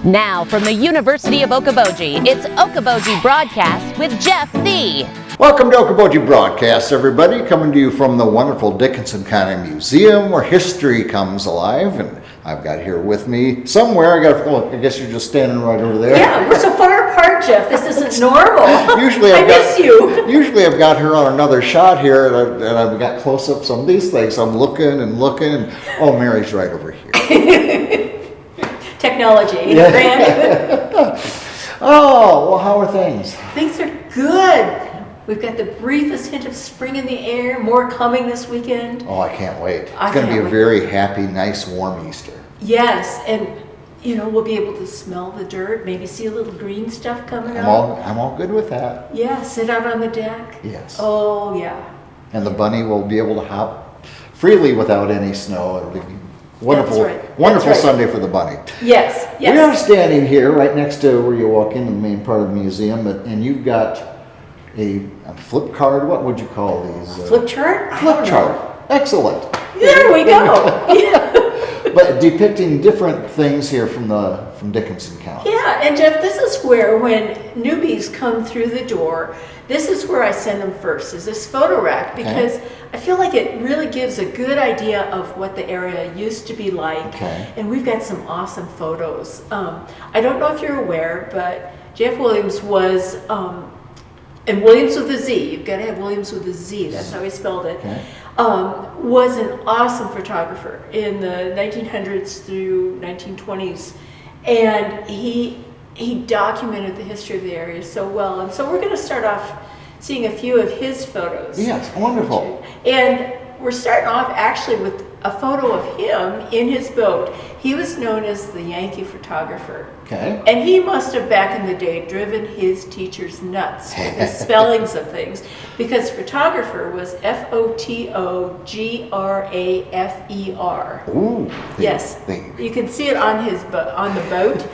Now from the University of Okoboji, it's Okoboji Broadcast with Jeff Thee. Welcome to Okoboji Broadcast, everybody. Coming to you from the wonderful Dickinson County Museum, where history comes alive. And I've got here with me somewhere. I guess you're just standing right over there. Yeah, we're so far apart, Jeff. This isn't normal. I miss you. Usually I've got her on another shot here, and I've got close-ups on these things. I'm looking and looking, and oh, Mary's right over here. Technology. Yeah. Oh, well, how are things? Things are good. We've got the briefest hint of spring in the air, more coming this weekend. Oh, I can't wait. It's going to be a very happy, nice, warm Easter. Yes, and we'll be able to smell the dirt, maybe see a little green stuff coming up. I'm all good with that. Yeah, sit out on the deck. Yes. Oh, yeah. And the bunny will be able to hop freely without any snow. It'll be wonderful, wonderful That's right. Sunday for the bunny. Yes. We are standing here right next to where you walk in the main part of the museum, and you've got a flip card. What would you call these? Flip chart? Flip chart. Excellent. There we go. Yeah. But depicting different things here from Dickinson County. Yeah, and Jeff, this is where when newbies come through the door, this is where I send them first, is this photo rack, because I feel like it really gives a good idea of what the area used to be like. Okay. And we've got some awesome photos. I don't know if you're aware, but Jeff Williamz was, and Williamz with a Z, you've got to have Williamz with a Z, that's how he spelled it, was an awesome photographer in the 1900s through 1920s. And he documented the history of the area so well. And so we're going to start off seeing a few of his photos. Yes, wonderful. And we're starting off actually with a photo of him in his boat. He was known as the Yankee photographer. Okay. And he must have, back in the day, driven his teachers nuts with the spellings of things, because photographer was F-O-T-O-G-R-A-F-E-R. Ooh. Yes. You can see it on on the boat.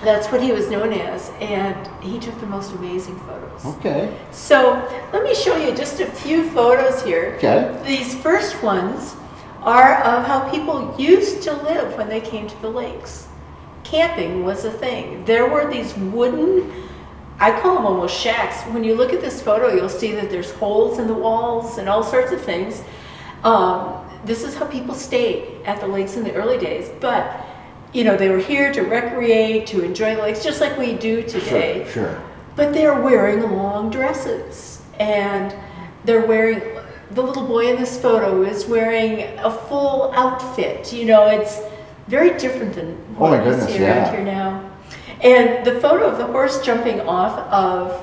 That's what he was known as, and he took the most amazing photos. Okay. So let me show you just a few photos here. Okay. These first ones are of how people used to live when they came to the lakes. Camping was a thing. There were these wooden, I call them almost shacks. When you look at this photo, you'll see that there's holes in the walls and all sorts of things. This is how people stayed at the lakes in the early days, but they were here to recreate, to enjoy the lakes, just like we do today. Sure. But they're wearing long dresses, and they're wearing, the little boy in this photo is wearing a full outfit. It's very different than what we see around here now. And the photo of the horse jumping off of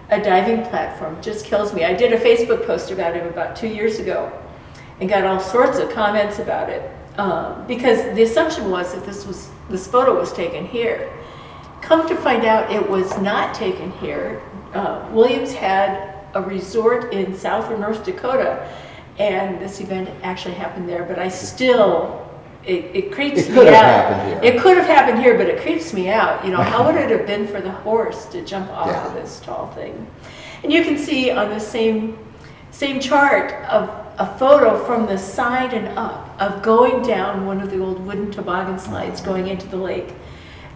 a diving platform just kills me. I did a Facebook post about him about 2 years ago and got all sorts of comments about it. Because the assumption was that this photo was taken here. Come to find out, it was not taken here. Williamz had a resort in South or North Dakota, and this event actually happened there. But it creeps me out. It could have happened here. It could have happened here, but it creeps me out. How would it have been for the horse to jump off of this tall thing? And you can see on the same chart of a photo from the side and up of going down one of the old wooden toboggan slides going into the lake.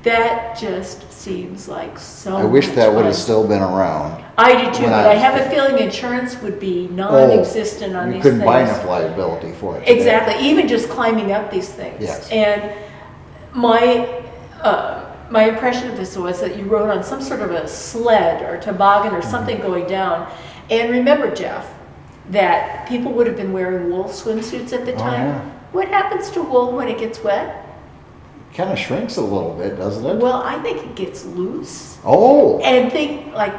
That just seems like so much I wish that would have fun. still been around. I do too, but I have a feeling insurance would be non-existent on these things. You couldn't buy enough liability for it. Exactly, even just climbing up these things. Yes. And my impression of this was that you rode on some sort of a sled or toboggan or something going down. And remember, Jeff, that people would have been wearing wool swimsuits at the time. Yeah. What happens to wool when it gets wet? It kind of shrinks a little bit, doesn't it? Well, I think it gets loose. Oh. And think like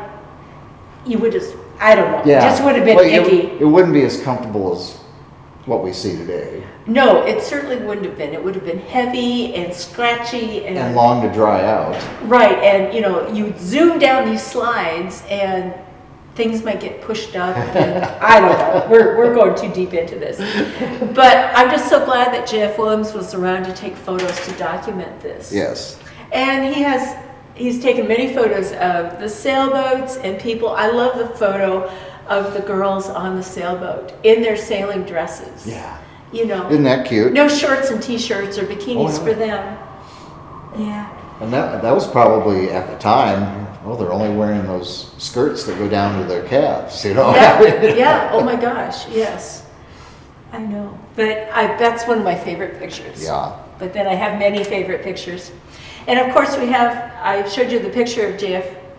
you would just, I don't know, Yeah. it just would have been icky. It wouldn't be as comfortable as what we see today. No, it certainly wouldn't have been. It would have been heavy and scratchy and long to dry out. Right, and you zoom down these slides and things might get pushed up, and I don't know. We're going too deep into this. But I'm just so glad that Jeff Williamz was around to take photos to document this. Yes. And he's taken many photos of the sailboats and people. I love the photo of the girls on the sailboat in their sailing dresses. Yeah. You know, Isn't that cute? no shorts and t-shirts or bikinis for them. Yeah. And that was probably at the time, well, they're only wearing those skirts that go down to their calves, you know? Yeah. Oh my gosh. Yes. I know. But that's one of my favorite pictures. Yeah. But then I have many favorite pictures. And of course I showed you the picture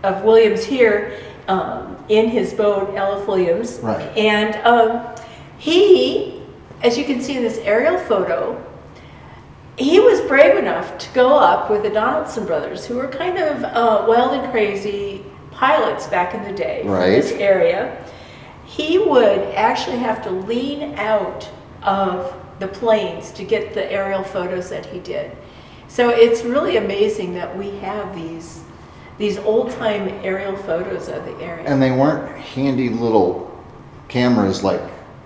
of Williamz here in his boat, L.F. Williamz. Right. And he, as you can see in this aerial photo, he was brave enough to go up with the Donaldson brothers, who were kind of wild and crazy pilots back in the day from this area. He would actually have to lean out of the planes to get the aerial photos that he did. So it's really amazing that we have these old-time aerial photos of the area. And they weren't handy little cameras like...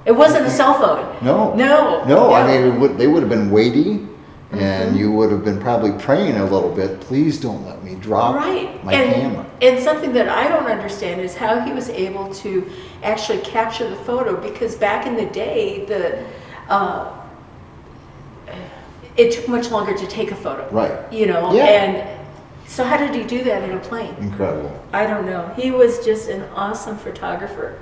It wasn't a cell phone. No. I mean, they would have been weighty, and you would have been probably praying a little bit, please don't let me drop my camera. And something that I don't understand is how he was able to actually capture the photo, because back in the day, it took much longer to take a photo. Right. You know, Yeah. and so how did he do that in a plane? Incredible. I don't know. He was just an awesome photographer.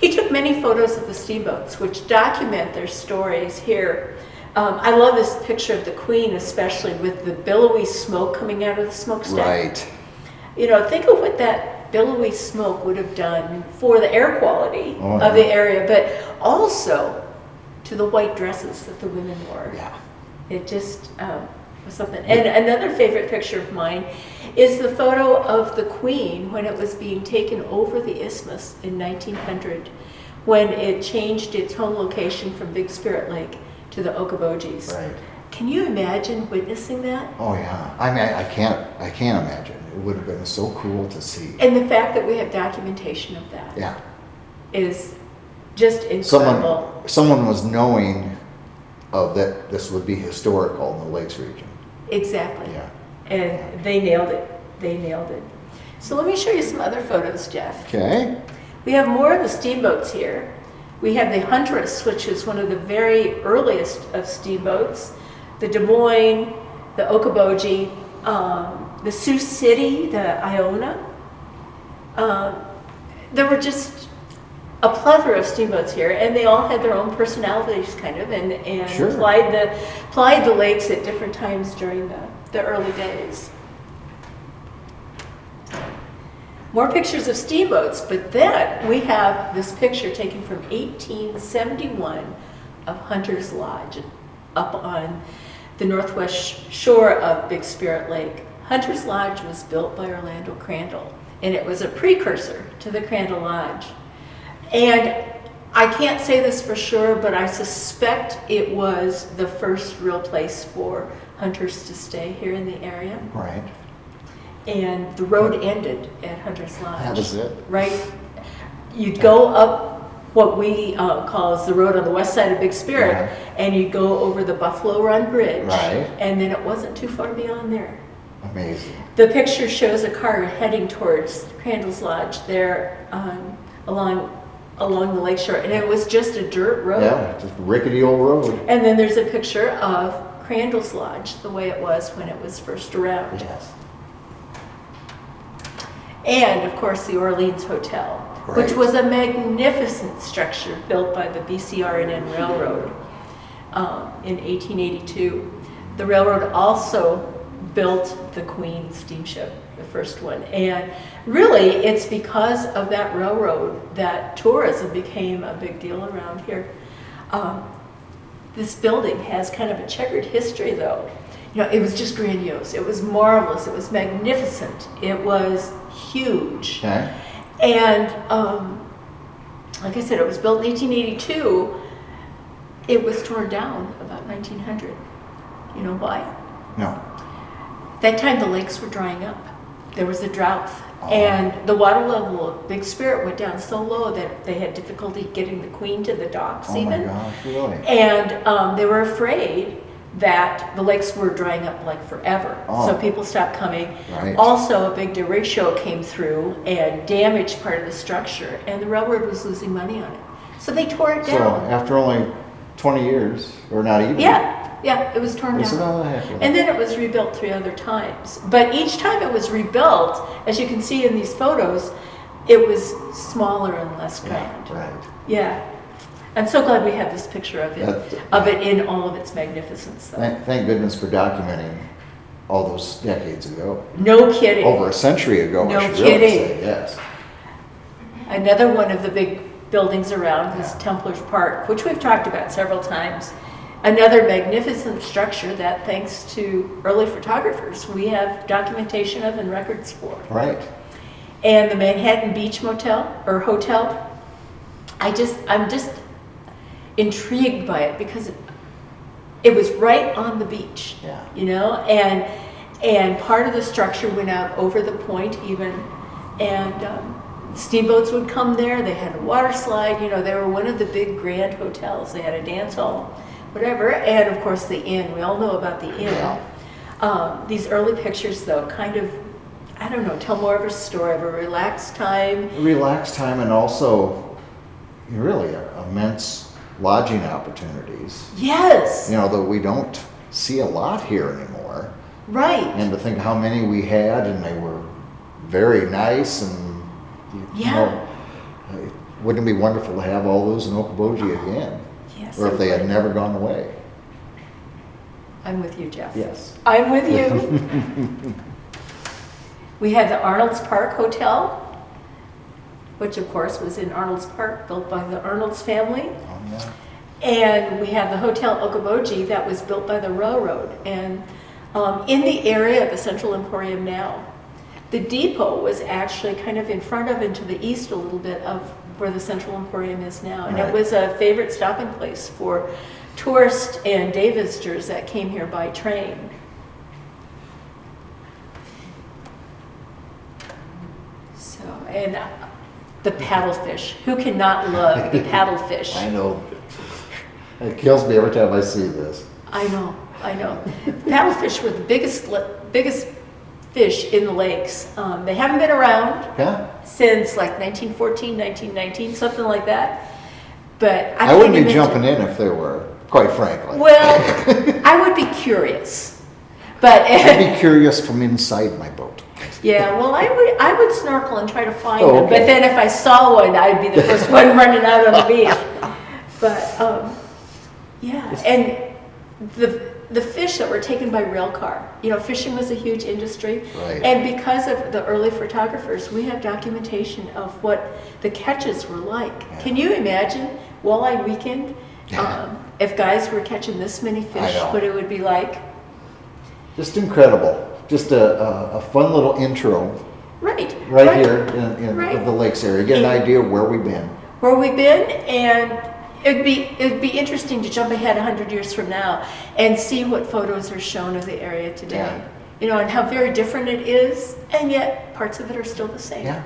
He took many photos of the steamboats, which document their stories here. I love this picture of the Queen, especially with the billowy smoke coming out of the smokestack. Right. You know, think of what that billowy smoke would have done for the air quality Oh, of the area, but also to the white dresses that the women wore. Yeah. It just was something. And another favorite picture of mine is the photo of the Queen when it was being taken over the isthmus in 1900, when it changed its home location from Big Spirit Lake to the Okobojis. Right. Can you imagine witnessing that? Oh yeah. I mean, I can't imagine. It would have been so cool to see. And the fact that we have documentation of that Yeah. is just incredible. Someone was knowing of that this would be historical in the Lakes region. Exactly. Yeah. And they nailed it. They nailed it. So let me show you some other photos, Jeff. Okay. We have more of the steamboats here. We have the Huntress, which is one of the very earliest of steamboats. The Des Moines, the Okoboji, the Sioux City, the Iona. There were just a plethora of steamboats here, and they all had their own personalities, kind of, and Sure. plied the lakes at different times during the early days. More pictures of steamboats, but then we have this picture taken from 1871 of Hunter's Lodge up on the northwest shore of Big Spirit Lake. Hunter's Lodge was built by Orlando Crandall, and it was a precursor to the Crandall Lodge. And I can't say this for sure, but I suspect it was the first real place for hunters to stay here in the area. Right. And the road ended at Hunter's Lodge. That was it. Right? You'd go up what we call as the road on the west side of Big Spirit, and you'd go over the Buffalo Run Bridge. Right. And then it wasn't too far beyond there. Amazing. The picture shows a car heading towards Crandall's Lodge there along the lakeshore, and it was just a dirt road. Yeah, just a rickety old road. And then there's a picture of Crandall's Lodge, the way it was when it was first around. Yes. And of course the Orleans Hotel, which was a magnificent structure built by the BCR&N Railroad in 1882. The railroad also built the Queen steamship, the first one. And really, it's because of that railroad that tourism became a big deal around here. This building has kind of a checkered history, though. You know, it was just grandiose. It was marvelous. It was magnificent. It was huge. Okay. And like I said, it was built in 1882. It was torn down about 1900. You know why? No. That time the lakes were drying up. There was a drought, and the water level of Big Spirit went down so low that they had difficulty getting the Queen to the docks even. Oh my gosh, really? And they were afraid that the lakes were drying up like forever. So people stopped coming. Right. Also, a big derecho came through and damaged part of the structure, and the railroad was losing money on it. So they tore it So down. after only 20 years, or not even. Yeah, it was torn It's down. about half of it. And then it was rebuilt 3 other times. But each time it was rebuilt, as you can see in these photos, it was smaller and less grand. Right. Yeah. I'm so glad we have this picture of it in all of its magnificence. Though. Thank goodness for documenting all those decades ago. No kidding. Over a century ago, No I should kidding. really say, yes. Another one of the big buildings around is Templars Park, which we've talked about several times. Another magnificent structure that, thanks to early photographers, we have documentation of and records for. Right. And the Manhattan Beach Motel or Hotel, I'm just intrigued by it because it was right on the beach. Yeah. You know, and part of the structure went out over the point even, and steamboats would come there. They had a water slide. You know, they were one of the big grand hotels. They had a dance hall, whatever, and of course the inn. We all know about the inn. Yeah. These early pictures, though, kind of, I don't know, tell more of a story of a relaxed time. Relaxed time, and also really immense lodging opportunities. Yes. You know, that we don't see a lot here anymore. Right. And to think how many we had, and they were very nice, and you know, wouldn't it be wonderful to have all those in Okoboji again? Yes. Or if they had would. never gone away. I'm with you, Jeff. Yes. I'm with you. We had the Arnold's Park Hotel, which of course was in Arnold's Park, built by the Arnold's family. Oh, yeah. And we have the Hotel Okoboji that was built by the railroad. And in the area of the Central Emporium now, the depot was actually kind of in front of and to the east a little bit of where the Central Emporium is now. And Right. it was a favorite stopping place for tourists and day visitors that came here by train. So, and the paddlefish. Who cannot love the paddlefish? I know. It kills me every time I see this. I know. Paddlefish were the biggest fish in the lakes. They haven't been around Yeah. since like 1914, 1919, something like that. But I wouldn't be can't jumping imagine- in if there were, quite frankly. Well, I would be curious. But I'd be curious from inside my boat. yeah, well, I would snorkel and try to find Oh, them. okay. But then if I saw one, I'd be the first one running out on the beach. But yeah, and the fish that were taken by rail car. You know, fishing was a huge industry. Right. And because of the early photographers, we have documentation of what the catches were like. Yeah. Can you imagine walleye weekend? If guys were catching this many fish, know. what it would be like? Just incredible. Just a fun little intro Right. right here in Right. the lakes area. Get an idea of where we've been. Where we've been, and it'd be interesting to jump ahead 100 years from now and see what photos are shown of the area today. Yeah. You know, and how very different it is, and yet parts of it are still the same. Yeah.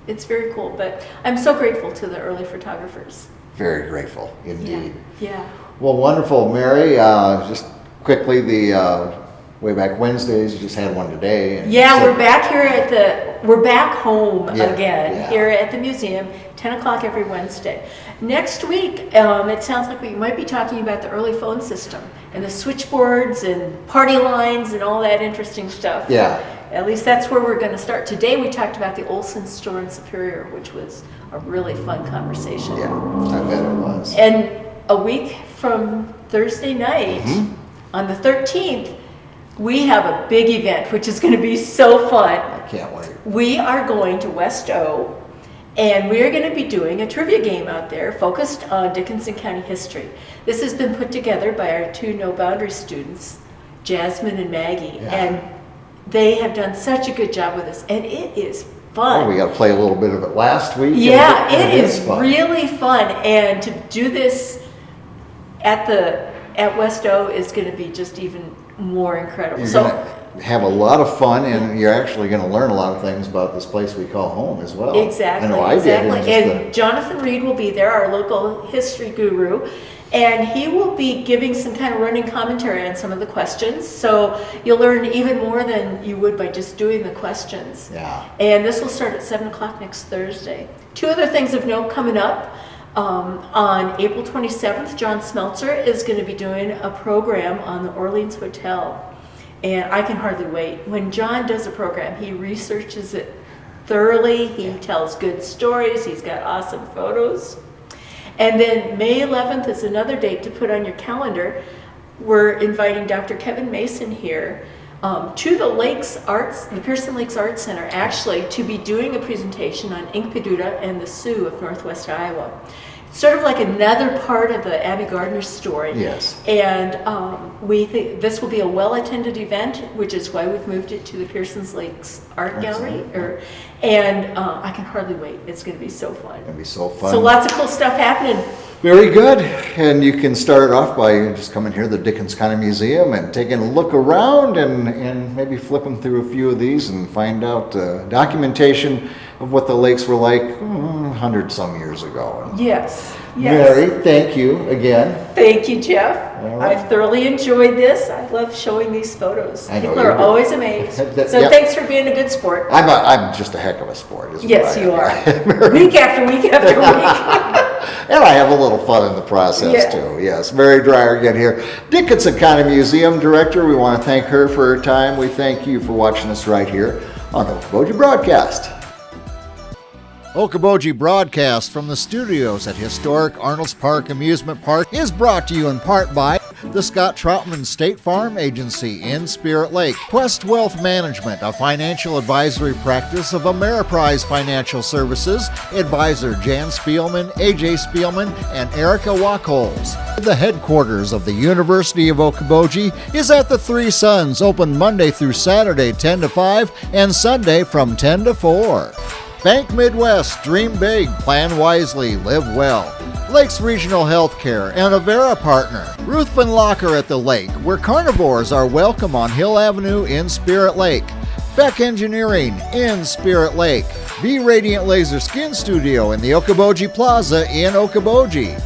It's very cool, but I'm so grateful to the early photographers. Very grateful indeed. Yeah. Well, wonderful, Mary. Just quickly, the way back Wednesdays, you just had one today. And Yeah, so- we're back home Yeah, again yeah. here at the museum, 10 o'clock every Wednesday. Next week, it sounds like we might be talking about the early phone system and the switchboards and party lines and all that interesting stuff. Yeah. At least that's where we're going to start. Today we talked about the Olson store in Superior, which was a really fun conversation. Yeah, I bet it was. And a week from Thursday night, Mm-hmm. on the 13th, we have a big event, which is going to be so fun. I can't wait. We are going to West O, and we're going to be doing a trivia game out there focused on Dickinson County history. This has been put together by our 2 No Boundary students, Jasmine and Maggie, Yeah. and they have done such a good job with this, and it is fun. Oh, we got to play a little bit of it last week. Yeah, and it is fun. really fun, and to do this at West O is going to be just even more incredible. You're going to have a lot of fun, and you're actually going to learn a lot of things about this place we call home as well. Exactly. I know I exactly. did. And Jonathan Reed will be there, our local history guru, and he will be giving some kind of running commentary on some of the questions. So you'll learn even more than you would by just doing the questions. Yeah. And this will start at 7 o'clock next Thursday. 2 other things of note coming up. On April 27th, John Smeltzer is going to be doing a program on the Orleans Hotel. And I can hardly wait. When John does a program, he researches it thoroughly. He tells good stories. He's got awesome photos. And then May 11th is another date to put on your calendar. We're inviting Dr. Kevin Mason here to the Pearson Lakes Arts Center, actually, to be doing a presentation on Inkpaduta and the Sioux of Northwest Iowa. It's sort of like another part of the Abby Gardner story. Yes. And we think this will be a well-attended event, which is why we've moved it to the Pearson Lakes Art Gallery. And I can hardly wait. It's going to be so fun. It's going to be so fun. So lots of cool stuff happening. Very good. And you can start it off by just coming here to the Dickens County Museum and taking a look around and maybe flipping through a few of these and find out documentation of what the lakes were like 100 some years ago. Yes. Mary, thank you again. Thank you, Jeff. All right. I've thoroughly enjoyed this. I love showing these photos. I know People you are do. always amazed. So Yep. thanks for being a good sport. I'm just a heck of a sport. Is Yes, what I you am. are. Week after week after week. And I have a little fun in the process too. Yes, Mary Dreyer again here, Dickinson County Museum Director. We want to thank her for her time. We thank you for watching us right here on the Okoboji Broadcast. Okoboji Broadcast from the studios at historic Arnold's Park Amusement Park is brought to you in part by the Scott Troutman State Farm Agency in Spirit Lake, Quest Wealth Management, a financial advisory practice of Ameriprise Financial Services, advisor Jan Spielman, AJ Spielman, and Erica Wachholz. The headquarters of the University of Okoboji is at the Three Sons, open Monday through Saturday 10 to 5 and Sunday from 10 to 4. Bank Midwest, dream big, plan wisely, live well. Lakes Regional Healthcare and a Vera partner. Ruthven Locker at the lake, where carnivores are welcome on Hill Avenue in Spirit Lake. Beck Engineering in Spirit Lake. Be Radiant Laser Skin Studio in the Okoboji Plaza in Okoboji.